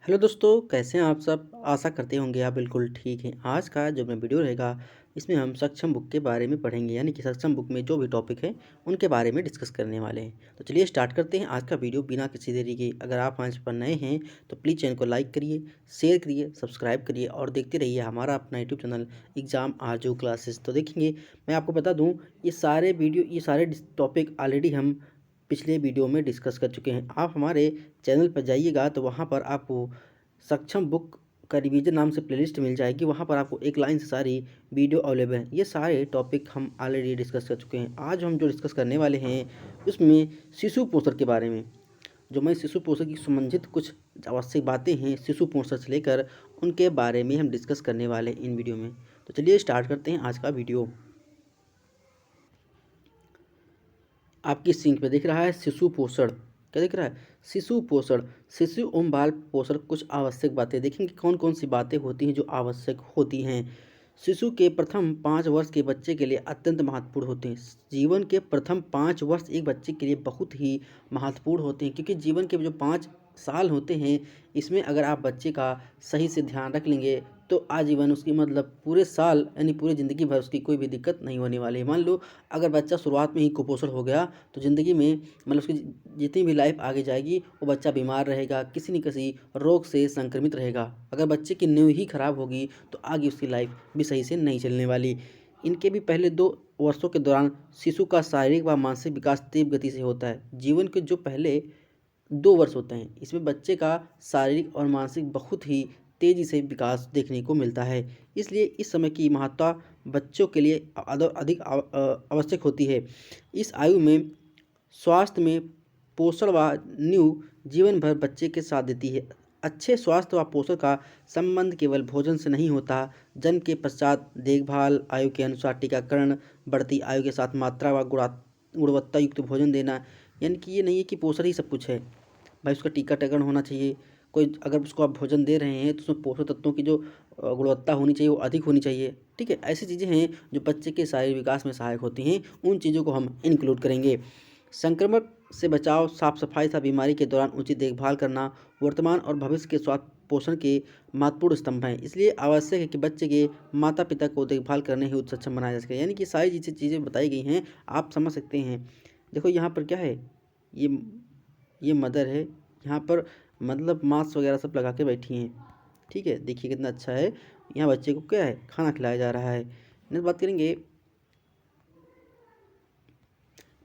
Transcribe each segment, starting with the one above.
Hello दोस्तों, कैसे हैं आप सब? आशा करते होंगे आप बिल्कुल ठीक हैं। आज का जो मैं वीडियो रहेगा, इसमें हम सक्षम बुक के बारे में पढ़ेंगे, यानी कि सक्षम बुक में जो भी टॉपिक है उनके बारे में डिस्कस करने वाले हैं। तो चलिए स्टार्ट करते हैं आज का वीडियो बिना किसी देरी के। अगर आप हमारे पर नए हैं तो प्लीज़ चैनल को लाइक करिए, शेयर करिए, सब्सक्राइब करिए और देखते रहिए हमारा अपना यूट्यूब चैनल एग्जाम आरजू क्लासेस। तो देखेंगे, मैं आपको बता दूँ, ये सारे टॉपिक ऑलरेडी हम पिछले वीडियो में डिस्कस कर चुके हैं। आप हमारे चैनल पर जाइएगा तो वहाँ पर आपको सक्षम बुक का रिवीजन नाम से प्लेलिस्ट मिल जाएगी। वहाँ पर आपको एक लाइन से सारी वीडियो अवेलेबल है। ये सारे टॉपिक हम ऑलरेडी डिस्कस कर चुके हैं। आज हम जो डिस्कस करने वाले हैं उसमें शिशु पोषण के बारे में। जो मैं शिशु पोषण की संबंधित कुछ आवश्यक बातें हैं शिशु पोषण से लेकर, उनके बारे में हम डिस्कस करने वाले हैं इन वीडियो में। तो चलिए स्टार्ट करते हैं आज का वीडियो। आपकी स्क्रीन पे दिख रहा है शिशु पोषण। क्या दिख रहा है? शिशु पोषण। शिशु एवं बाल पोषण कुछ आवश्यक बातें देखेंगे कौन कौन सी बातें होती हैं जो आवश्यक होती हैं। शिशु के प्रथम 5 वर्ष के बच्चे के लिए अत्यंत महत्वपूर्ण होते हैं। जीवन के प्रथम 5 वर्ष एक बच्चे के लिए बहुत ही महत्वपूर्ण होते हैं, क्योंकि जीवन के जो 5 साल होते हैं, इसमें अगर आप बच्चे का सही से ध्यान रख लेंगे तो आजीवन उसकी मतलब पूरे साल यानी पूरी ज़िंदगी भर उसकी कोई भी दिक्कत नहीं होने वाली है। मान लो अगर बच्चा शुरुआत में ही कुपोषण हो गया तो ज़िंदगी में मतलब उसकी जितनी भी लाइफ आगे जाएगी वो बच्चा बीमार रहेगा, किसी न किसी रोग से संक्रमित रहेगा। अगर बच्चे की नींव ही खराब होगी तो आगे उसकी लाइफ भी सही से नहीं चलने वाली। इनके भी पहले 2 वर्षों के दौरान शिशु का शारीरिक व मानसिक विकास तीव्र गति से होता है। जीवन के जो पहले 2 वर्ष होते हैं, इसमें बच्चे का शारीरिक और मानसिक बहुत ही तेज़ी से विकास देखने को मिलता है। इसलिए इस समय की महत्ता बच्चों के लिए अधिक आवश्यक होती है। इस आयु में स्वास्थ्य में पोषण व नींव जीवन भर बच्चे के साथ देती है। अच्छे स्वास्थ्य व पोषण का संबंध केवल भोजन से नहीं होता। जन्म के पश्चात देखभाल, आयु के अनुसार टीकाकरण, बढ़ती आयु के साथ मात्रा व गुणवत्ता युक्त भोजन देना, यानी कि ये नहीं है कि पोषण ही सब कुछ है। भाई उसका टीकाकरण होना चाहिए। कोई अगर उसको आप भोजन दे रहे हैं तो उसमें पोषक तत्वों की जो गुणवत्ता होनी चाहिए वो अधिक होनी चाहिए। ठीक है, ऐसी चीज़ें हैं जो बच्चे के शारीरिक विकास में सहायक होती हैं, उन चीज़ों को हम इंक्लूड करेंगे। संक्रमण से बचाव, साफ सफाई तथा बीमारी के दौरान उचित देखभाल करना वर्तमान और भविष्य के स्वास्थ्य पोषण के महत्वपूर्ण स्तंभ हैं। इसलिए आवश्यक है कि बच्चे के माता पिता को देखभाल करने हेतु सक्षम बनाया जा सके। यानी कि सारी चीज़ें बताई गई हैं, आप समझ सकते हैं। देखो यहाँ पर क्या है, ये ये मदर है, यहाँ पर मतलब मास्क वगैरह सब लगा के बैठी हैं। ठीक है, देखिए कितना अच्छा है। यहाँ बच्चे को क्या है, खाना खिलाया जा रहा है। नेक्स्ट बात करेंगे,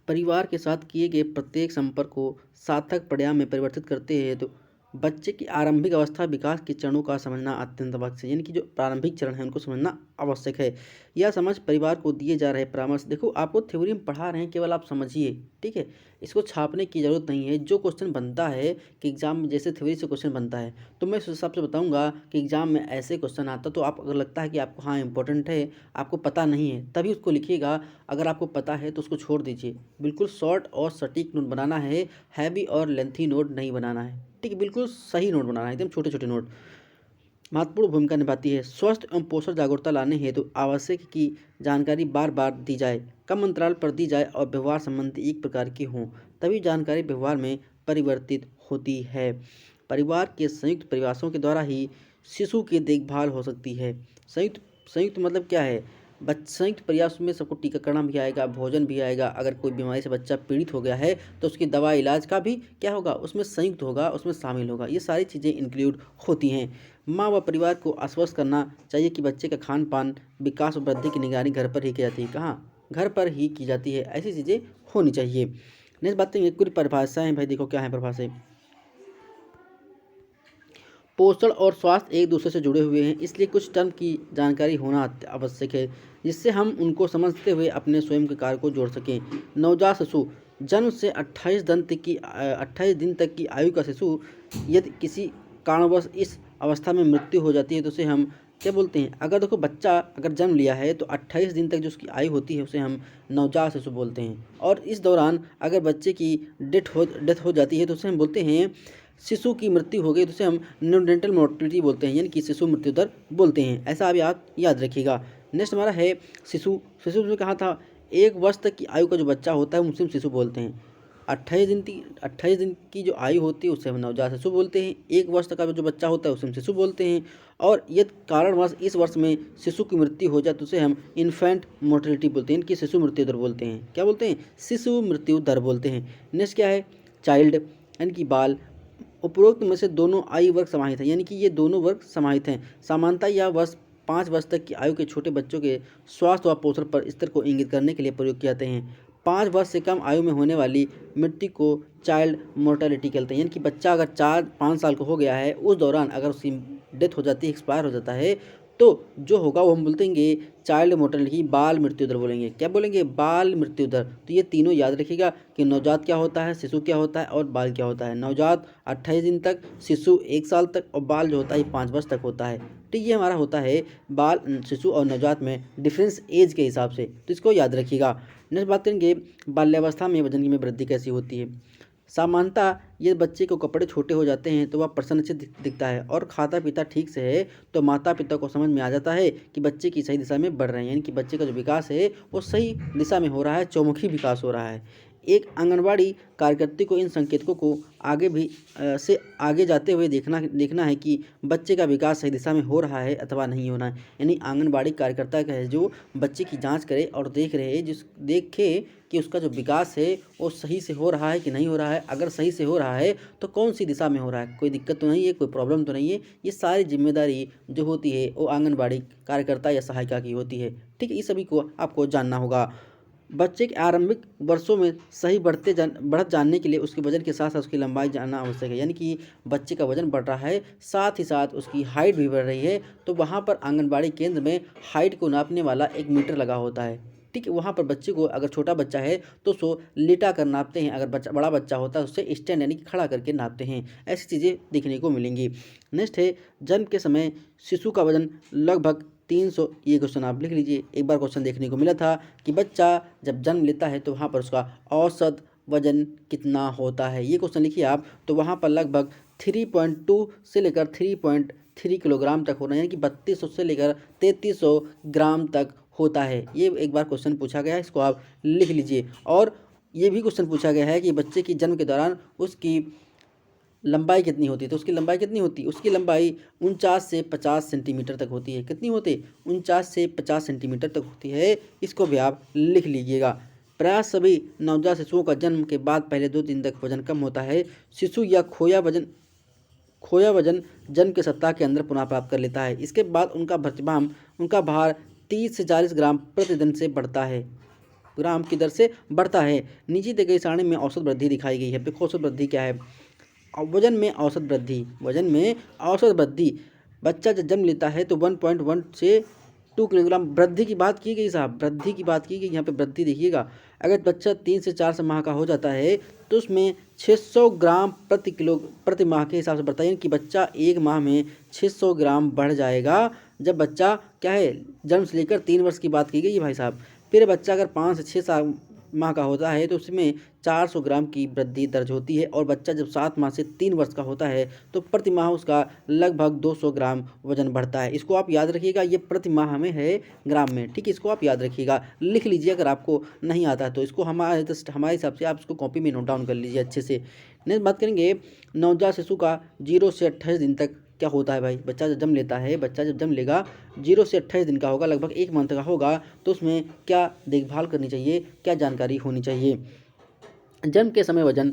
परिवार के साथ किए गए प्रत्येक संपर्क को सार्थक परिणाम में परिवर्तित करते हैं। तो बच्चे की आरंभिक अवस्था विकास के चरणों का समझना अत्यंत आवश्यक है। यानी कि जो प्रारंभिक चरण है उनको समझना आवश्यक है। यह समझ परिवार को दिए जा रहे परामर्श, देखो आपको थ्योरी में पढ़ा रहे हैं, केवल आप समझिए। ठीक है, इसको छापने की ज़रूरत नहीं है। जो क्वेश्चन बनता है कि एग्जाम में जैसे थ्योरी से क्वेश्चन बनता है तो मैं उस हिसाब से बताऊंगा कि एग्जाम में ऐसे क्वेश्चन आता, तो आप अगर लगता है कि आपको हाँ इंपॉर्टेंट है, आपको पता नहीं है, तभी उसको लिखिएगा। अगर आपको पता है तो उसको छोड़ दीजिए। बिल्कुल शॉर्ट और सटीक नोट बनाना है, हैवी और लेंथी नोट नहीं बनाना है। ठीक है, बिल्कुल सही नोट बनाना है, एकदम छोटे छोटे नोट। महत्वपूर्ण भूमिका निभाती है। स्वस्थ एवं पोषण जागरूकता लाने हेतु आवश्यक की जानकारी बार बार दी जाए, कम अंतराल पर दी जाए और व्यवहार संबंधी एक प्रकार की हों, तभी जानकारी व्यवहार में परिवर्तित होती है। परिवार के संयुक्त प्रयासों के द्वारा ही शिशु की देखभाल हो सकती है। संयुक्त संयुक्त मतलब क्या है? संयुक्त प्रयास में सबको टीकाकरण भी आएगा, भोजन भी आएगा। अगर कोई बीमारी से बच्चा पीड़ित हो गया है तो उसकी दवा इलाज का भी क्या होगा, उसमें संयुक्त होगा, उसमें शामिल होगा। ये सारी चीज़ें इंक्लूड होती हैं। माँ व परिवार को आश्वस्त करना चाहिए कि बच्चे का खान पान, विकास और वृद्धि की निगरानी घर पर ही की जाती है। कहाँ? घर पर ही की जाती है। ऐसी चीज़ें होनी चाहिए। नेक्स्ट बात करेंगे, कुछ परिभाषाएँ। भाई देखो क्या है परिभाषाएँ। पोषण और स्वास्थ्य एक दूसरे से जुड़े हुए हैं, इसलिए कुछ टर्म की जानकारी होना आवश्यक है, जिससे हम उनको समझते हुए अपने स्वयं के कार्य को जोड़ सकें। नवजात शिशु, जन्म से 28 दिन तक की आयु का शिशु, यदि किसी कारणवश इस अवस्था में मृत्यु हो जाती है तो उसे हम क्या बोलते हैं? अगर देखो बच्चा अगर जन्म लिया है तो 28 दिन तक जो उसकी आयु होती है उसे हम नवजात शिशु बोलते हैं। और इस दौरान अगर बच्चे की डेथ हो जाती है तो उसे हम बोलते हैं, शिशु की मृत्यु हो गई तो उसे हम न्यूनेंटल मोर्टिलिटी बोलते हैं, यानी कि शिशु मृत्यु दर बोलते हैं। ऐसा आप याद रखिएगा। नेक्स्ट हमारा है शिशु। शिशु में कहा था 1 वर्ष तक की आयु का जो बच्चा होता है उसे हम शिशु बोलते हैं। 28 दिन की जो आयु होती है उसे हम नवजात शिशु बोलते हैं। 1 वर्ष तक का जो बच्चा होता है उसे हम शिशु बोलते हैं। और यदि कारणवश इस वर्ष में शिशु की मृत्यु हो जाए तो उसे हम इन्फेंट मोर्टेलिटी बोलते हैं, इनकी शिशु मृत्यु दर बोलते हैं। क्या बोलते हैं? शिशु मृत्यु दर बोलते हैं। नेक्स्ट क्या है? चाइल्ड यानी कि बाल। उपरोक्त में से दोनों आयु वर्ग समाहित हैं, यानी कि ये दोनों वर्ग समाहित हैं। समानता यह वर्ष 5 वर्ष तक की आयु के छोटे बच्चों के स्वास्थ्य व पोषण पर स्तर को इंगित करने के लिए प्रयोग किए जाते हैं। 5 वर्ष से कम आयु में होने वाली मृत्यु को चाइल्ड मोर्टेलिटी कहते हैं, यानी कि बच्चा अगर 4-5 साल का हो गया है, उस दौरान अगर उसकी डेथ हो जाती है, एक्सपायर हो जाता है, तो जो होगा वो हम बोलतेंगे चाइल्ड मोर्टेलिटी, बाल मृत्यु दर बोलेंगे। क्या बोलेंगे? बाल मृत्यु दर। तो ये तीनों याद रखिएगा कि नवजात क्या होता है, शिशु क्या होता है और बाल क्या होता है। नवजात 28 दिन तक, शिशु 1 साल तक और बाल जो होता है 5 वर्ष तक होता है। तो ये हमारा होता है बाल, शिशु और नवजात में डिफरेंस एज के हिसाब से, तो इसको याद रखिएगा। नेक्स्ट बात करेंगे बाल्यावस्था में वजन में वृद्धि कैसी होती है। सामान्यतः ये बच्चे को कपड़े छोटे हो जाते हैं तो वह प्रसन्नचित्त दिखता है और खाता पीता ठीक से है तो माता पिता को समझ में आ जाता है कि बच्चे की सही दिशा में बढ़ रहे हैं, यानी कि बच्चे का जो विकास है वो सही दिशा में हो रहा है, चौमुखी विकास हो रहा है। एक आंगनबाड़ी कार्यकर्त्री को इन संकेतकों को आगे भी से आगे जाते हुए देखना है कि बच्चे का विकास सही दिशा में हो रहा है अथवा नहीं हो रहा है। यानी आंगनबाड़ी कार्यकर्ता का है जो बच्चे की जांच करे और देखे कि उसका जो विकास है वो सही से हो रहा है कि नहीं हो रहा है। अगर सही से हो रहा है तो कौन सी दिशा में हो रहा है, कोई दिक्कत तो नहीं है, कोई प्रॉब्लम तो नहीं है। ये सारी जिम्मेदारी जो होती है वो आंगनबाड़ी कार्यकर्ता या सहायिका की होती है। ठीक है, ये सभी को आपको जानना होगा। बच्चे के आरंभिक वर्षों में सही बढ़त जानने के लिए उसके वजन के साथ साथ उसकी लंबाई जानना आवश्यक है, यानी कि बच्चे का वजन बढ़ रहा है साथ ही साथ उसकी हाइट भी बढ़ रही है, तो वहाँ पर आंगनबाड़ी केंद्र में हाइट को नापने वाला एक मीटर लगा होता है। ठीक है, वहाँ पर बच्चे को, अगर छोटा बच्चा है तो उसको लेटा कर नापते हैं, अगर बड़ा बच्चा होता है उससे स्टैंड यानी कि खड़ा करके नापते हैं। ऐसी चीज़ें देखने को मिलेंगी। नेक्स्ट है जन्म के समय शिशु का वजन लगभग 300। ये क्वेश्चन आप लिख लीजिए। एक बार क्वेश्चन देखने को मिला था कि बच्चा जब जन्म लेता है तो वहाँ पर उसका औसत वजन कितना होता है। ये क्वेश्चन लिखिए आप, तो वहाँ पर लगभग 3.2 से लेकर 3.3 किलोग्राम तक होना, यानी कि 3200 से लेकर 3300 ग्राम तक होता है। ये एक बार क्वेश्चन पूछा गया है, इसको आप लिख लीजिए। और ये भी क्वेश्चन पूछा गया है कि बच्चे की जन्म के दौरान उसकी लंबाई कितनी होती है, तो उसकी लंबाई कितनी होती है? उसकी लंबाई 49 से 50 सेंटीमीटर तक होती है। कितनी होती है? 49 से 50 सेंटीमीटर तक होती है। इसको भी आप लिख लीजिएगा। प्राय सभी नवजात शिशुओं का जन्म के बाद पहले 2 दिन तक वजन कम होता है। शिशु या खोया वजन जन्म के सप्ताह के अंदर पुनः प्राप्त कर लेता है। इसके बाद उनका भार 30 से 40 ग्राम प्रतिदिन से बढ़ता है, ग्राम की दर से बढ़ता है। नीचे दी गई सारणी में औसत वृद्धि दिखाई गई है। देखो औसत वृद्धि क्या है। वजन में औसत वृद्धि बच्चा जब जन्म लेता है तो 1.1 से 2 किलोग्राम वृद्धि की बात की गई साहब, वृद्धि की बात की गई। यहाँ पे वृद्धि देखिएगा। अगर बच्चा 3 से 4 माह का हो जाता है तो उसमें 600 ग्राम प्रति माह के हिसाब से बढ़ता है, यानी कि बच्चा 1 माह में 600 ग्राम बढ़ जाएगा। जब बच्चा क्या है, जन्म से लेकर 3 वर्ष की बात की गई है भाई साहब। फिर बच्चा अगर 5 से 6 माह का होता है तो उसमें 400 ग्राम की वृद्धि दर्ज होती है। और बच्चा जब 7 माह से 3 वर्ष का होता है तो प्रति माह उसका लगभग 200 ग्राम वजन बढ़ता है। इसको आप याद रखिएगा, ये प्रति माह में है ग्राम में। ठीक है, इसको आप याद रखिएगा, लिख लीजिए। अगर आपको नहीं आता है तो इसको हमारे हिसाब से आप इसको कॉपी में नोट डाउन कर लीजिए अच्छे से। नेक्स्ट बात करेंगे नवजात शिशु का 0 से 28 दिन तक क्या होता है भाई। बच्चा जब जन्म लेता है, बच्चा जब जन्म लेगा 0 से 28 दिन का होगा, लगभग 1 मंथ का होगा, तो उसमें क्या देखभाल करनी चाहिए, क्या जानकारी होनी चाहिए। जन्म के समय वजन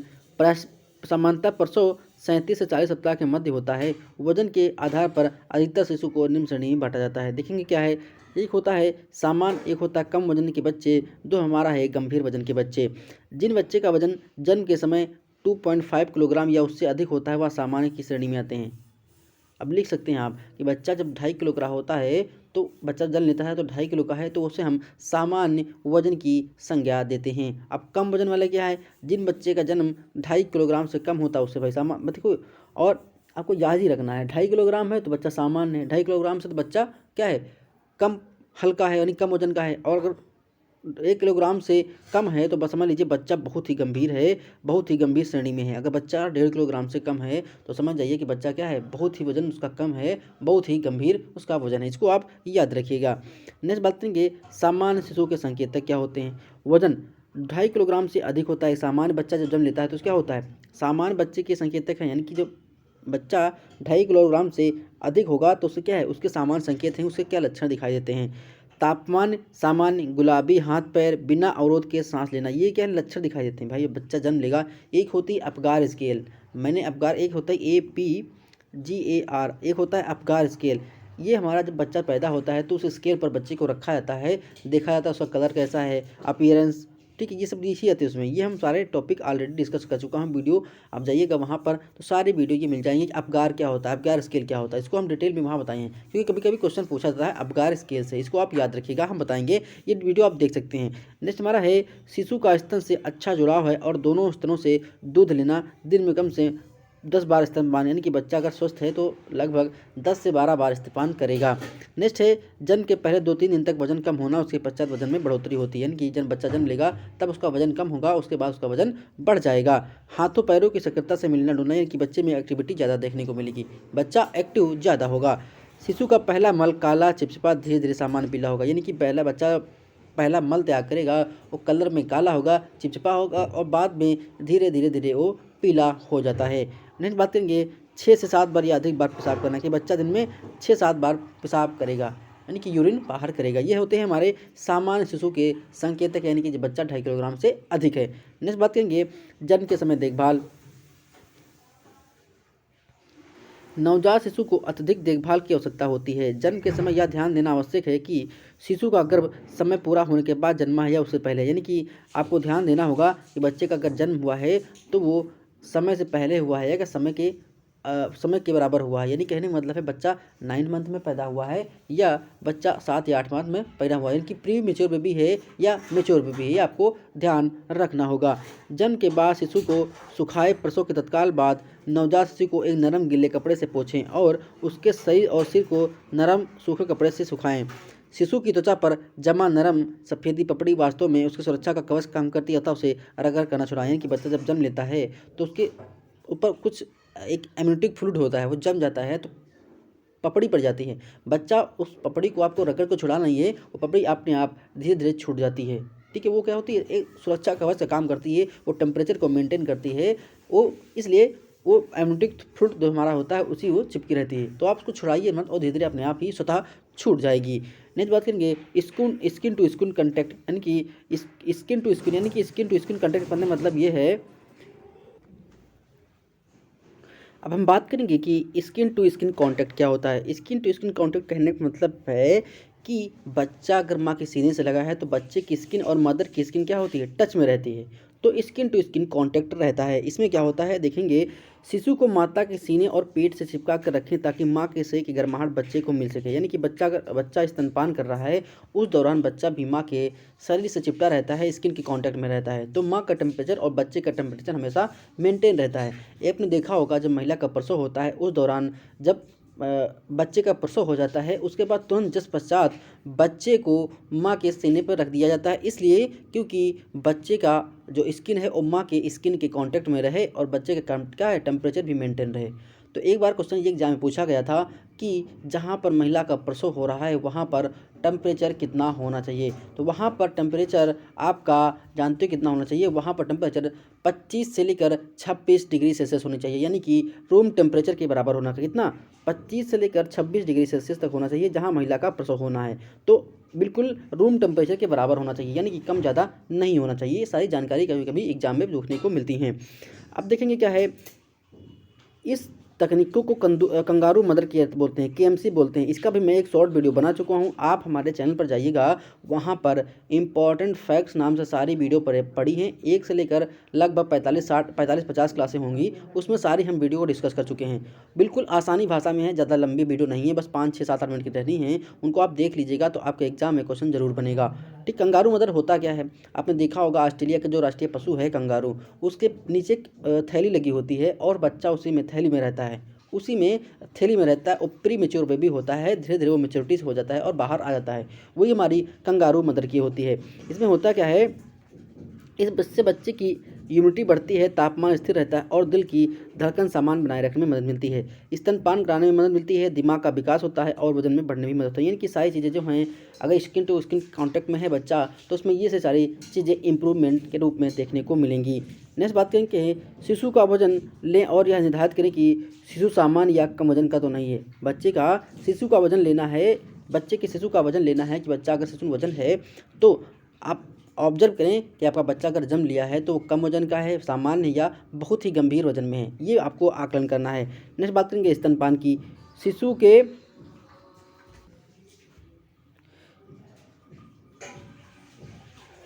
सामान्यतः प्रसव 37 से 40 सप्ताह के मध्य होता है। वजन के आधार पर अधिकतर शिशु को निम्न श्रेणी में बांटा जाता है। देखेंगे क्या है, एक होता है सामान्य, एक होता है कम वजन के बच्चे, दो हमारा है गंभीर वजन के बच्चे। जिन बच्चे का वजन जन्म के समय 2.5 किलोग्राम या उससे अधिक होता है वह सामान्य की श्रेणी में आते हैं। अब लिख सकते हैं आप कि बच्चा जब 2.5 किलो का होता है, तो बच्चा जन्म लेता है तो 2.5 किलो का है, तो उसे हम सामान्य वजन की संज्ञा देते हैं। अब कम वजन वाले क्या है, जिन बच्चे का जन्म 2.5 किलोग्राम से कम होता है उससे भाई सामान्य देखो। और आपको याद ही रखना है 2.5 किलोग्राम है तो बच्चा सामान्य है, 2.5 किलोग्राम से तो बच्चा क्या है, कम हल्का है, यानी कम वजन का है। और अगर 1 किलोग्राम से कम है तो बस समझ लीजिए बच्चा बहुत ही गंभीर है, बहुत ही गंभीर श्रेणी में है। अगर बच्चा 1.5 किलोग्राम से कम है तो समझ जाइए कि बच्चा क्या है, बहुत ही वजन उसका कम है, बहुत ही गंभीर उसका वजन है। इसको आप याद रखिएगा। नेक्स्ट बात करेंगे सामान्य शिशु के संकेतक क्या होते हैं। वजन 2.5 किलोग्राम से अधिक होता है। सामान्य बच्चा जब जन्म लेता है तो क्या होता है, सामान्य बच्चे के संकेतक हैं, यानी कि जो बच्चा 2.5 किलोग्राम से अधिक होगा तो उससे क्या है, उसके सामान्य संकेत हैं, उसके क्या लक्षण दिखाई देते हैं। तापमान सामान्य, गुलाबी हाथ पैर, बिना अवरोध के सांस लेना, ये क्या लक्षण दिखाई देते हैं भाई बच्चा जन्म लेगा। एक होती है अपगार स्केल, मैंने अपगार, एक होता है APGAR, एक होता है अपगार स्केल। ये हमारा जब बच्चा पैदा होता है तो उस स्केल पर बच्चे को रखा जाता है, देखा जाता है उसका कलर कैसा है, अपीयरेंस, ठीक है, ये सब लिखी जाती है उसमें। ये हम सारे टॉपिक ऑलरेडी डिस्कस कर चुका हूँ वीडियो, आप जाइएगा वहाँ पर तो सारी वीडियो ये मिल जाएंगे कि अपगार क्या होता है, अपगार स्केल क्या होता है, इसको हम डिटेल में वहाँ बताए हैं, क्योंकि कभी कभी क्वेश्चन पूछा जाता है अपगार स्केल से, इसको आप याद रखिएगा, हम बताएंगे, ये वीडियो आप देख सकते हैं। नेक्स्ट हमारा है शिशु का स्तन से अच्छा जुड़ाव है और दोनों स्तनों से दूध लेना, दिन में कम से 10 बार स्तनपान, यानी कि बच्चा अगर स्वस्थ है तो लगभग 10 से 12 बार स्तनपान करेगा। नेक्स्ट है जन्म के पहले 2-3 दिन तक वजन कम होना, उसके पश्चात वजन में बढ़ोतरी होती है, यानी कि जब बच्चा जन्म लेगा तब उसका वजन कम होगा, उसके बाद उसका वजन बढ़ जाएगा। हाथों पैरों की सक्रियता से मिलना डुलना, यानी कि बच्चे में एक्टिविटी ज़्यादा देखने को मिलेगी, बच्चा एक्टिव ज़्यादा होगा। शिशु का पहला मल काला चिपचिपा धीरे धीरे सामान्य पीला होगा, यानी कि पहला बच्चा पहला मल त्याग करेगा वो कलर में काला होगा, चिपचिपा होगा और बाद में धीरे धीरे धीरे वो पीला हो जाता है। नेक्स्ट बात करेंगे 6 से 7 बार या अधिक बार पेशाब करना, कि बच्चा दिन में 6-7 बार पेशाब करेगा, यानी कि यूरिन बाहर करेगा। ये होते हैं हमारे सामान्य शिशु के संकेतक, यानी कि जब बच्चा 2.5 किलोग्राम से अधिक है। नेक्स्ट बात करेंगे जन्म के समय देखभाल। नवजात शिशु को अत्यधिक देखभाल की आवश्यकता होती है। जन्म के समय यह ध्यान देना आवश्यक है कि शिशु का गर्भ समय पूरा होने के बाद जन्मा है या उससे पहले, यानी कि आपको ध्यान देना होगा कि बच्चे का अगर जन्म हुआ है तो वो समय से पहले हुआ है या समय के बराबर हुआ है, यानी कहने का मतलब है बच्चा 9 मंथ में पैदा हुआ है या बच्चा 7 या 8 मंथ में पैदा हुआ है, यानी कि प्री मेच्योर बेबी है या मेच्योर बेबी है, ये आपको ध्यान रखना होगा। जन्म के बाद शिशु को सुखाए, प्रसव के तत्काल बाद नवजात शिशु को एक नरम गीले कपड़े से पोंछें और उसके शरीर और सिर को नरम सूखे कपड़े से सुखाएं। शिशु की त्वचा पर जमा नरम सफ़ेदी पपड़ी वास्तव में उसकी सुरक्षा का कवच काम करती है, अतः उसे रगड़ करना छुड़ाएं, कि बच्चा जब जन्म लेता है तो उसके ऊपर कुछ एक एम्नियोटिक फ्लूइड होता है, वो जम जाता है तो पपड़ी पड़ जाती है, बच्चा उस पपड़ी को आपको रगड़ को छुड़ाना नहीं है, वो पपड़ी अपने आप धीरे धीरे छूट जाती है, ठीक है। वो क्या होती है, एक सुरक्षा कवच का काम करती है, वो टेम्परेचर को मेंटेन करती है, वो इसलिए वो एम्नियोटिक फ्लूइड जो हमारा होता है उसी वो चिपकी रहती है, तो आप उसको छुड़ाइए मत और धीरे धीरे अपने आप ही स्वतः छूट जाएगी। नेक्स्ट बात करेंगे स्किन टू स्किन कंटेक्ट, यानी कि स्किन टू स्किन, यानी कि स्किन टू स्किन कंटेक्ट करने मतलब ये है, अब हम बात करेंगे कि स्किन टू स्किन कांटेक्ट क्या होता है। स्किन टू स्किन कांटेक्ट कहने का मतलब है कि बच्चा अगर माँ के सीने से लगा है तो बच्चे की स्किन और मदर की स्किन क्या होती है, टच में रहती है, तो स्किन टू स्किन कांटेक्ट रहता है। इसमें क्या होता है देखेंगे, शिशु को माता के सीने और पेट से चिपका कर रखें ताकि माँ के शरीर की गर्माहट बच्चे को मिल सके, यानी कि बच्चा स्तनपान कर रहा है उस दौरान बच्चा भी माँ के शरीर से चिपटा रहता है, स्किन के कांटेक्ट में रहता है, तो माँ का टेम्परेचर और बच्चे का टेम्परेचर हमेशा मेंटेन रहता है। ये आपने देखा होगा जब महिला का प्रसव होता है उस दौरान जब बच्चे का प्रसव हो जाता है उसके बाद तुरंत जस्ट पश्चात बच्चे को माँ के सीने पर रख दिया जाता है, इसलिए क्योंकि बच्चे का जो स्किन है वो माँ के स्किन के कांटेक्ट में रहे और बच्चे का क्या है टेम्परेचर भी मेंटेन रहे। तो एक बार क्वेश्चन ये एग्जाम में पूछा गया था कि जहाँ पर महिला का प्रसव हो रहा है वहाँ पर टेम्परेचर कितना होना चाहिए, तो वहाँ पर टेम्परेचर आपका जानते हो कितना होना चाहिए, वहाँ पर टेम्परेचर 25 से लेकर 26 डिग्री सेल्सियस होनी चाहिए, यानी कि रूम टेम्परेचर के बराबर होना चाहिए, कितना 25 से लेकर 26 डिग्री सेल्सियस तक होना चाहिए जहाँ महिला का प्रसव होना है, तो बिल्कुल रूम टेम्परेचर के बराबर होना चाहिए, यानी कि कम ज़्यादा नहीं होना चाहिए। ये सारी जानकारी कभी कभी एग्जाम में देखने को मिलती हैं। अब देखेंगे क्या है, इस तकनीकों को कंगारू मदर केयर बोलते हैं, KMC बोलते हैं। इसका भी मैं एक शॉर्ट वीडियो बना चुका हूं, आप हमारे चैनल पर जाइएगा, वहां पर इम्पॉर्टेंट फैक्ट्स नाम से सारी वीडियो पड़ी हैं, 1 से लेकर लगभग 45-50 क्लासें होंगी, उसमें सारी हम वीडियो को डिस्कस कर चुके हैं। बिल्कुल आसानी भाषा में है, ज़्यादा लंबी वीडियो नहीं है, बस 5-6-7-8 मिनट की रहनी है, उनको आप देख लीजिएगा तो आपके एग्जाम में क्वेश्चन जरूर बनेगा। ठीक, कंगारू मदर होता क्या है, आपने देखा होगा ऑस्ट्रेलिया का जो राष्ट्रीय पशु है कंगारू, उसके नीचे थैली लगी होती है और बच्चा उसी में थैली में रहता है, उसी में थैली में रहता है, वो प्री मेच्योर बेबी होता है, धीरे धीरे वो मेच्योरिटी हो जाता है और बाहर आ जाता है, वही हमारी कंगारू मदर की होती है। इसमें होता क्या है, इस बच्चे की इम्यूनिटी बढ़ती है, तापमान स्थिर रहता है और दिल की धड़कन सामान बनाए रखने में मदद मिलती है। स्तनपान कराने में मदद मिलती है, दिमाग का विकास होता है और वजन में बढ़ने में मदद होती है। यानी कि सारी चीज़ें जो हैं, अगर स्किन टू स्किन कॉन्टैक्ट में है बच्चा तो उसमें ये से सारी चीज़ें इम्प्रूवमेंट के रूप में देखने को मिलेंगी। नेक्स्ट बात करें कि शिशु का वजन लें और यह निर्धारित करें कि शिशु सामान्य या कम वजन का तो नहीं है। शिशु का वजन लेना है, बच्चे के शिशु का वजन लेना है कि बच्चा अगर शिशु वजन है तो आप ऑब्जर्व करें कि आपका बच्चा अगर जन्म लिया है तो वो कम वजन का है, सामान्य या बहुत ही गंभीर वजन में है, ये आपको आकलन करना है। नेक्स्ट बात करेंगे स्तनपान की। शिशु के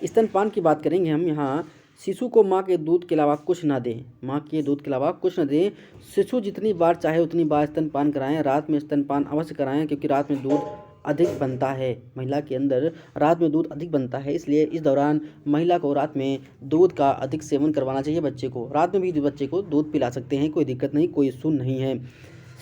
स्तनपान की बात करेंगे हम यहाँ। शिशु को माँ के दूध के अलावा कुछ ना दें, माँ के दूध के अलावा कुछ ना दें। शिशु जितनी बार चाहे उतनी बार स्तनपान कराएं। रात में स्तनपान अवश्य कराएं क्योंकि रात में दूध अधिक बनता है, महिला के अंदर रात में दूध अधिक बनता है, इसलिए इस दौरान महिला को रात में दूध का अधिक सेवन करवाना चाहिए। बच्चे को रात में भी बच्चे को दूध पिला सकते हैं, कोई दिक्कत नहीं, कोई इशू नहीं है।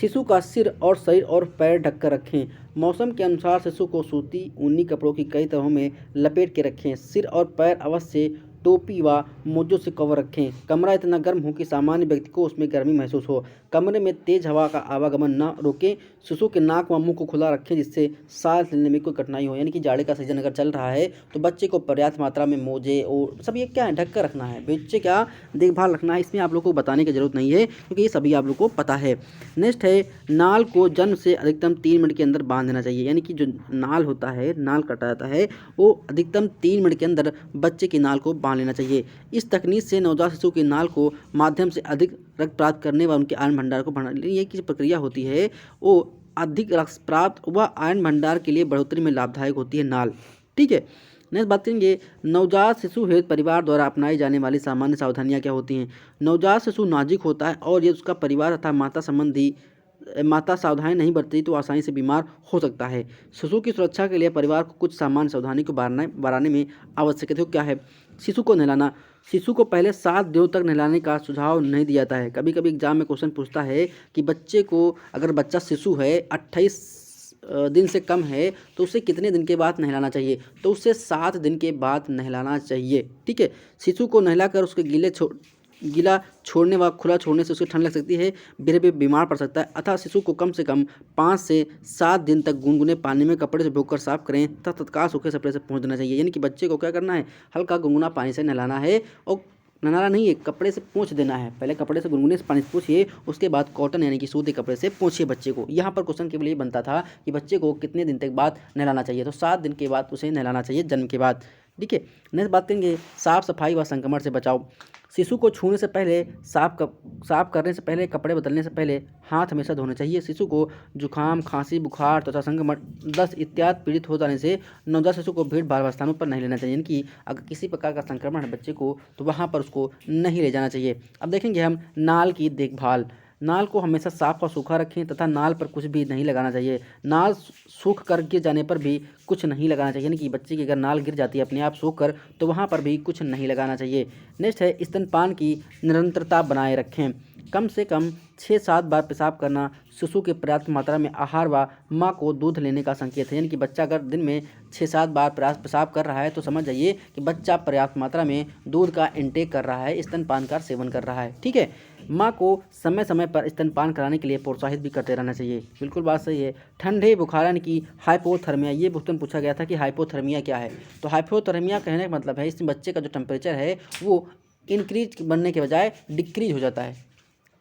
शिशु का सिर और शरीर और पैर ढककर रखें। मौसम के अनुसार शिशु को सूती ऊनी कपड़ों की कई तरहों में लपेट के रखें। सिर और पैर अवश्य टोपी व मोजों से कवर रखें। कमरा इतना गर्म हो कि सामान्य व्यक्ति को उसमें गर्मी महसूस हो। कमरे में तेज हवा का आवागमन न रोकें। शिशु के नाक व मुंह को खुला रखें जिससे सांस लेने में कोई कठिनाई हो। यानी कि जाड़े का सीजन अगर चल रहा है तो बच्चे को पर्याप्त मात्रा में मोजे और सब ये क्या है ढक कर रखना है, बच्चे का देखभाल रखना है। इसमें आप लोग को बताने की जरूरत नहीं है क्योंकि ये सभी आप लोग को पता है। नेक्स्ट है, नाल को जन्म से अधिकतम 3 मिनट के अंदर बांध देना चाहिए। यानी कि जो नाल होता है, नाल कटा जाता है, वो अधिकतम 3 मिनट के अंदर बच्चे की नाल को बांध लेना चाहिए। इस तकनीक से नवजात शिशु की नाल को माध्यम से अधिक रक्त प्राप्त करने व उनके आयन भंडार को बढ़ाने, ये की प्रक्रिया होती है वो अधिक रक्त प्राप्त व आयन भंडार के लिए बढ़ोतरी में लाभदायक होती है नाल। ठीक है। नेक्स्ट बात करेंगे, नवजात शिशु हेतु परिवार द्वारा अपनाई जाने वाली सामान्य सावधानियां क्या होती हैं। नवजात शिशु नाजुक होता है और ये उसका परिवार तथा माता सावधानी नहीं बरती तो आसानी से बीमार हो सकता है। शिशु की सुरक्षा के लिए परिवार को कुछ सामान्य सावधानी को बराने में आवश्यक है। क्या है? शिशु को नहलाना। शिशु को पहले 7 दिनों तक नहलाने का सुझाव नहीं दिया जाता है। कभी कभी एग्जाम में क्वेश्चन पूछता है कि बच्चे को, अगर बच्चा शिशु है 28 दिन से कम है तो उसे कितने दिन के बाद नहलाना चाहिए, तो उसे 7 दिन के बाद नहलाना चाहिए। ठीक है। शिशु को नहलाकर उसके गीला छोड़ने व खुला छोड़ने से उसे ठंड लग सकती है, भी बीमार पड़ सकता है। अतः शिशु को कम से कम 5 से 7 दिन तक गुनगुने पानी में कपड़े से भिगोकर साफ करें तथा तत्काल सूखे कपड़े से पोंछ देना चाहिए। यानी कि बच्चे को क्या करना है, हल्का गुनगुना पानी से नहलाना है और नहलाना नहीं है, कपड़े से पोंछ देना है। पहले कपड़े से गुनगुने से पानी से पोंछिए, उसके बाद कॉटन यानी कि सूती कपड़े से पोंछिए बच्चे को। यहाँ पर क्वेश्चन केवल ये बनता था कि बच्चे को कितने दिन तक बाद नहलाना चाहिए, तो 7 दिन के बाद उसे नहलाना चाहिए, जन्म के बाद। ठीक है। नेक्स्ट बात करेंगे, साफ सफाई व संक्रमण से बचाव। शिशु को छूने से पहले, साफ करने से पहले, कपड़े बदलने से पहले हाथ हमेशा धोने चाहिए। शिशु को जुकाम, खांसी, बुखार तथा संक्रमण, दस्त इत्यादि पीड़ित हो जाने से नवजात शिशु को भीड़ भाड़ स्थानों पर नहीं लेना चाहिए। यानी कि अगर किसी प्रकार का संक्रमण है बच्चे को तो वहाँ पर उसको नहीं ले जाना चाहिए। अब देखेंगे हम नाल की देखभाल। नाल को हमेशा साफ और सूखा रखें तथा नाल पर कुछ भी नहीं लगाना चाहिए। नाल सूख कर गिर जाने पर भी कुछ नहीं लगाना चाहिए। यानी कि बच्चे की अगर नाल गिर जाती है अपने आप सूख कर तो वहाँ पर भी कुछ नहीं लगाना चाहिए। नेक्स्ट है, स्तनपान की निरंतरता बनाए रखें। कम से कम 6-7 बार पेशाब करना शिशु के पर्याप्त मात्रा में आहार व माँ को दूध लेने का संकेत है। यानी कि बच्चा अगर दिन में 6-7 बार पेशाब कर रहा है तो समझ जाइए कि बच्चा पर्याप्त मात्रा में दूध का इंटेक कर रहा है, स्तनपान का सेवन कर रहा है। ठीक है। माँ को समय समय पर स्तनपान कराने के लिए प्रोत्साहित भी करते रहना चाहिए। बिल्कुल बात सही है। ठंडे बुखार यानी कि हाइपोथर्मिया, ये क्वेश्चन पूछा गया था कि हाइपोथर्मिया क्या है। तो हाइपोथर्मिया कहने का मतलब है इसमें बच्चे का जो टेम्परेचर है वो इंक्रीज बनने के बजाय डिक्रीज हो जाता है,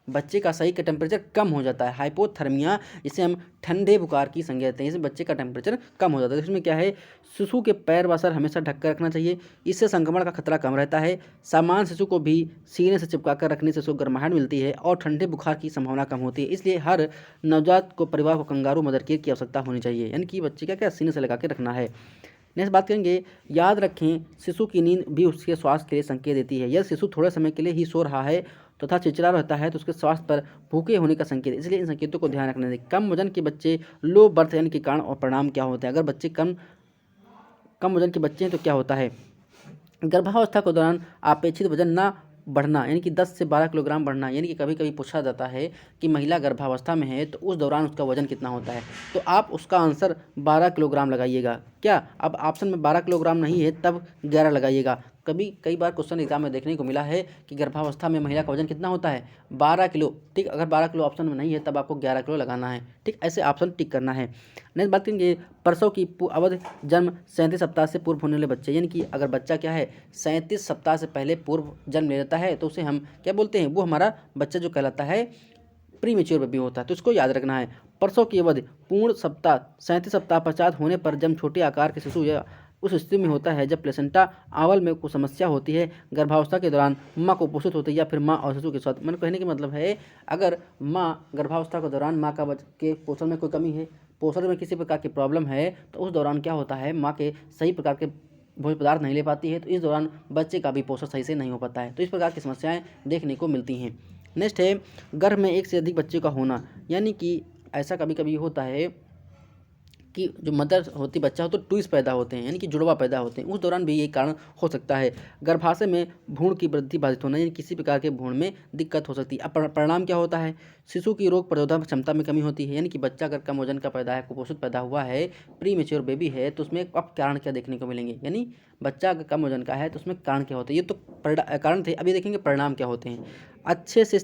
बच्चे का सही का टेम्परेचर कम हो जाता है। हाइपोथर्मिया जिसे हम ठंडे बुखार की संज्ञा देते हैं, इसमें बच्चे का टेम्परेचर कम हो जाता है। इसमें क्या है, शिशु के पैर व सर हमेशा ढक कर रखना चाहिए, इससे संक्रमण का खतरा कम रहता है। सामान्य शिशु को भी सीने से चिपका कर रखने से उसको गर्माहट मिलती है और ठंडे बुखार की संभावना कम होती है। इसलिए हर नवजात को परिवार को कंगारू मदर केयर की आवश्यकता होनी चाहिए। यानी कि बच्चे का क्या सीने से लगा के रखना है। नेक्स्ट बात करेंगे, याद रखें शिशु की नींद भी उसके स्वास्थ्य के लिए संकेत देती है। यदि शिशु थोड़े समय के लिए ही सो रहा है तथा चिड़चिड़ा रहता है तो उसके स्वास्थ्य पर भूखे होने का संकेत, इसलिए इन संकेतों को ध्यान रखना चाहिए। कम वजन के बच्चे लो बर्थ यानी के कारण और परिणाम क्या होते हैं। अगर बच्चे कम वजन के बच्चे हैं तो क्या होता है, गर्भावस्था के दौरान अपेक्षित वजन ना बढ़ना, यानी कि 10 से 12 किलोग्राम बढ़ना। यानी कि कभी कभी पूछा जाता है कि महिला गर्भावस्था में है तो उस दौरान उसका वजन कितना होता है, तो आप उसका आंसर 12 किलोग्राम लगाइएगा। क्या अब ऑप्शन में 12 किलोग्राम नहीं है तब 11 लगाइएगा। कभी कई बार क्वेश्चन एग्जाम में देखने को मिला है कि गर्भावस्था में महिला का वजन कितना होता है, 12 किलो। ठीक, अगर 12 किलो ऑप्शन में नहीं है तब आपको 11 किलो लगाना है। ठीक, ऐसे ऑप्शन टिक करना है। नेक्स्ट बात करेंगे प्रसव की अवधि, जन्म 37 सप्ताह से पूर्व होने वाले बच्चे, यानी कि अगर बच्चा क्या है 37 सप्ताह से पहले पूर्व जन्म ले लेता है तो उसे हम क्या बोलते हैं, वो हमारा बच्चा जो कहलाता है प्री मेच्योर बेबी होता है। तो इसको याद रखना है। प्रसव की अवधि पूर्ण सप्ताह 37 सप्ताह पश्चात होने पर जन्म छोटे आकार के शिशु या उस स्थिति में होता है जब प्लेसेंटा आवल में कोई समस्या होती है, गर्भावस्था के दौरान माँ को कुपोषित होती है या फिर माँ और शिशु के साथ। मैंने कहने का मतलब है अगर माँ गर्भावस्था के दौरान माँ के पोषण में कोई कमी है, पोषण में किसी प्रकार की प्रॉब्लम है, तो उस दौरान क्या होता है माँ के सही प्रकार के भोज्य पदार्थ नहीं ले पाती है, तो इस दौरान बच्चे का भी पोषण सही से नहीं हो पाता है। तो इस प्रकार की समस्याएं देखने को मिलती हैं। नेक्स्ट है गर्भ में एक से अधिक बच्चे का होना, यानी कि ऐसा कभी कभी होता है कि जो मदर होती बच्चा हो तो ट्विंस पैदा होते हैं, यानी कि जुड़वा पैदा होते हैं, उस दौरान भी ये कारण हो सकता है। गर्भाशय में भ्रूण की वृद्धि बाधित होना, यानी किसी प्रकार के भ्रूण में दिक्कत हो सकती है। अब परिणाम क्या होता है, शिशु की रोग प्रतिरोधक क्षमता में कमी होती है, यानी कि बच्चा अगर कम वजन का पैदा है, कुपोषित पैदा हुआ है, प्री मेच्योर बेबी है, तो उसमें अब कारण क्या देखने को मिलेंगे, यानी बच्चा अगर कम वजन का है तो उसमें कारण क्या होते हैं। ये तो कारण थे, अभी देखेंगे परिणाम क्या होते हैं। अच्छे से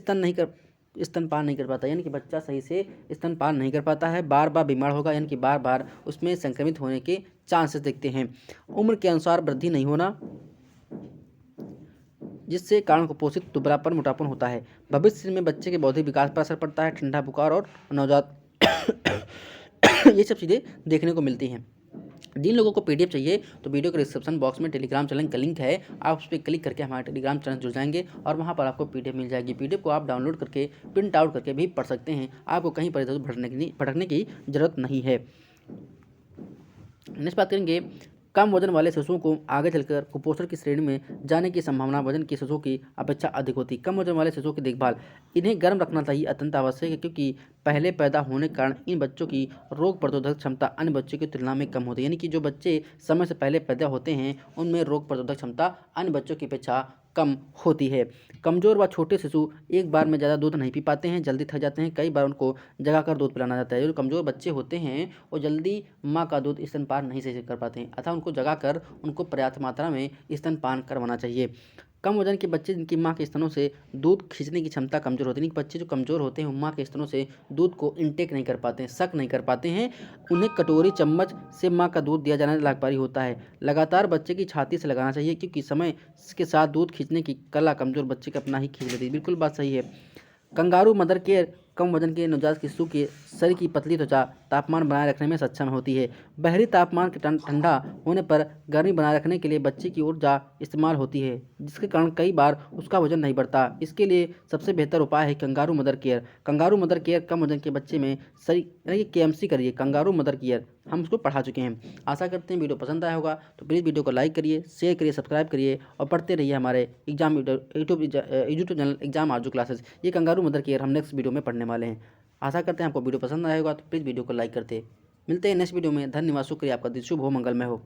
स्तनपान नहीं कर पाता, यानी कि बच्चा सही से स्तनपान नहीं कर पाता है, बार बार बीमार होगा, यानी कि बार बार उसमें संक्रमित होने के चांसेस दिखते हैं। उम्र के अनुसार वृद्धि नहीं होना, जिससे कारण कुपोषित दुबलापन मोटापन होता है। भविष्य में बच्चे के बौद्धिक विकास पर असर पड़ता है, ठंडा बुखार और नवजात ये सब चीज़ें देखने को मिलती हैं। जिन लोगों को पीडीएफ चाहिए तो वीडियो के डिस्क्रिप्शन बॉक्स में टेलीग्राम चैनल का लिंक है, आप उस पर क्लिक करके हमारे टेलीग्राम चैनल जुड़ जाएंगे और वहां पर आपको पीडीएफ मिल जाएगी। पीडीएफ को आप डाउनलोड करके प्रिंट आउट करके भी पढ़ सकते हैं, आपको कहीं पर इधर भटकने की जरूरत नहीं है। नेक्स्ट बात करेंगे कम वजन वाले शिशुओं को आगे चलकर कुपोषण की श्रेणी में जाने की संभावना वजन के शिशुओं की अपेक्षा अधिक होती है। कम वजन वाले शिशुओं की देखभाल, इन्हें गर्म रखना चाहिए, अत्यंत आवश्यक है, क्योंकि पहले पैदा होने के कारण इन बच्चों की रोग प्रतिरोधक क्षमता अन्य बच्चों की तुलना में कम होती है, यानी कि जो बच्चे समय से पहले पैदा होते हैं उनमें रोग प्रतिरोधक क्षमता अन्य बच्चों की अपेक्षा कम होती है। कमज़ोर व छोटे शिशु एक बार में ज़्यादा दूध नहीं पी पाते हैं, जल्दी थक जाते हैं, कई बार उनको जगाकर दूध पिलाना जाता है। जो कमज़ोर बच्चे होते हैं वो जल्दी माँ का दूध स्तनपान नहीं सही से कर पाते हैं, अतः उनको जगाकर उनको पर्याप्त मात्रा में स्तनपान करवाना चाहिए। कम वजन के बच्चे जिनकी माँ के स्तनों से दूध खींचने की क्षमता कमजोर होती है, बच्चे जो कमजोर होते हैं वो माँ के स्तनों से दूध को इनटेक नहीं कर पाते हैं, सक नहीं कर पाते हैं, उन्हें कटोरी चम्मच से माँ का दूध दिया जाना लाभकारी होता है। लगातार बच्चे की छाती से लगाना चाहिए, क्योंकि समय के साथ दूध खींचने की कला कमजोर बच्चे का अपना ही खींच लेती है। बिल्कुल बात सही है। कंगारू मदर केयर कम वजन के नवजात शिशु के शरीर की पतली त्वचा तापमान बनाए रखने में सक्षम होती है। बाहरी तापमान के ठंडा होने पर गर्मी बनाए रखने के लिए बच्चे की ऊर्जा इस्तेमाल होती है, जिसके कारण कई बार उसका वजन नहीं बढ़ता। इसके लिए सबसे बेहतर उपाय है kangaroo mother care. Kangaroo mother care कम वजन के बच्चे में शरीर KMC करिए, कंगारू मदर केयर, हम उसको पढ़ा चुके हैं। आशा करते हैं वीडियो पसंद आया होगा, तो प्लीज़ वीडियो को लाइक करिए, शेयर करिए, सब्सक्राइब करिए और पढ़ते रहिए हमारे यूट्यूब चैनल एग्जाम आरजू क्लासेस। ये कंगारू मदर केयर हम नेक्स्ट वीडियो में पढ़ने वाले हैं। आशा करते हैं आपको वीडियो पसंद आया होगा, तो प्लीज़ वीडियो को लाइक करते। मिलते हैं नेक्स्ट वीडियो में। धन्यवाद, शुक्रिया आपका दिन शुभ हो, मंगलमय हो।